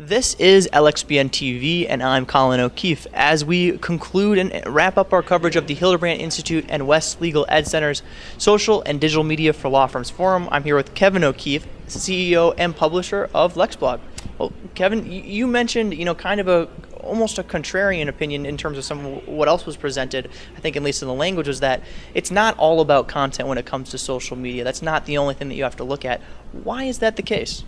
This is LXBN TV, and I'm Colin O'Keefe. As we conclude and wrap up our coverage of the Hildebrand Institute and West Legal Ed Center's Social and Digital Media for Law Firms Forum, I'm here with Kevin O'Keefe, CEO and publisher of LexBlog. Well, Kevin, you mentioned, kind of almost a contrarian opinion in terms of some of what else was presented, I think at least in the language, was that it's not all about content when it comes to social media. That's not the only thing that you have to look at. Why is that the case?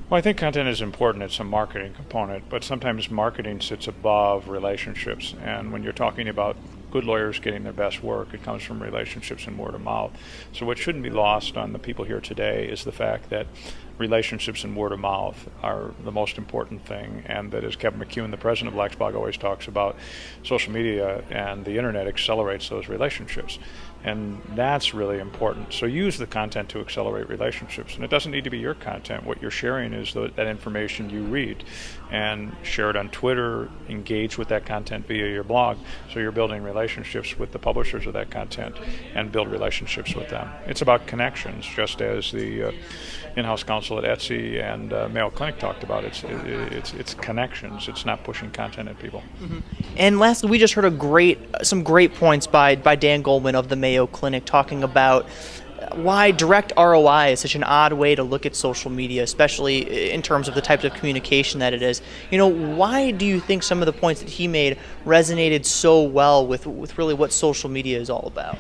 Well, I think content is important. It's a marketing component, but sometimes marketing sits above relationships. And when you're talking about good lawyers getting their best work, it comes from relationships and word of mouth. So what shouldn't be lost on the people here today is the fact that relationships and word of mouth are the most important thing, and that, as Kevin McCune, the president of LexBlog, always talks about, social media and the internet accelerates those relationships. And that's really important. So use the content to accelerate relationships. And it doesn't need to be your content. What you're sharing is that information you read. And share it on Twitter, engage with that content via your blog. So you're building relationships with the publishers of that content and build relationships with them. It's about connections, just as the in-house counsel at Etsy and Mayo Clinic talked about. It's connections. It's not pushing content at people. Mm-hmm. And lastly, we just heard some great points by Dan Goldman of the Mayo Clinic talking about why direct ROI is such an odd way to look at social media, especially in terms of the types of communication that it is. Why do you think some of the points that he made resonated so well with really what social media is all about?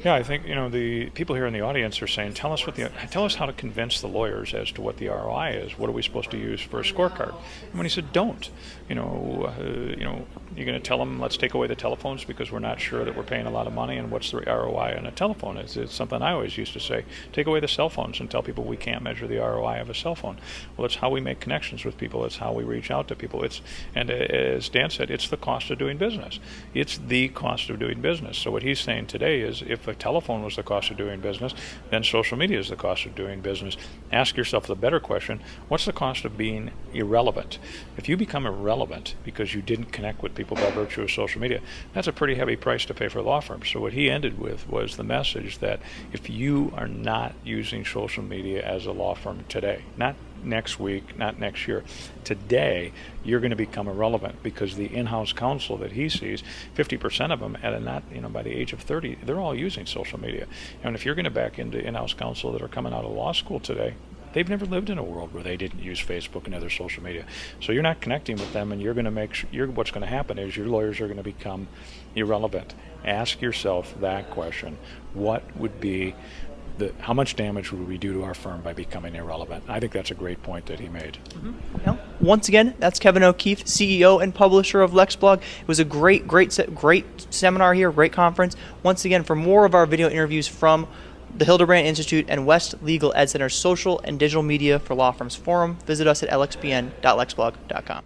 Yeah, I think the people here in the audience are saying, tell us how to convince the lawyers as to what the ROI is. What are we supposed to use for a scorecard? And when he said, don't, you're going to tell them, let's take away the telephones because we're not sure that we're paying a lot of money. And what's the ROI on a telephone? It's something I always used to say. Take away the cell phones and tell people we can't measure the ROI of a cell phone. Well, it's how we make connections with people. It's how we reach out to people. And as Dan said, it's the cost of doing business. It's the cost of doing business. So what he's saying today is, if a telephone was the cost of doing business, then social media is the cost of doing business. Ask yourself the better question, what's the cost of being irrelevant? If you become irrelevant because you didn't connect with people by virtue of social media, that's a pretty heavy price to pay for a law firm. So what he ended with was the message that if you are not using social media as a law firm today, not next week, not next year, today, you're going to become irrelevant, because the in-house counsel that he sees, 50% of them by the age of 30, they're all using social media. And if you're going to back into in-house counsel that are coming out of law school today, they've never lived in a world where they didn't use Facebook and other social media. So you're not connecting with them, and you're going to make sure what's going to happen is your lawyers are going to become irrelevant. Ask yourself that question. What would be how much damage would we do to our firm by becoming irrelevant? I think that's a great point that he made. Mm-hmm. Well, once again, that's Kevin O'Keefe, CEO and publisher of LexBlog. It was a great seminar here, great conference. Once again, for more of our video interviews from the Hildebrand Institute and West Legal Ed Center's Social and Digital Media for Law Firms Forum, visit us at lxbn.lexblog.com.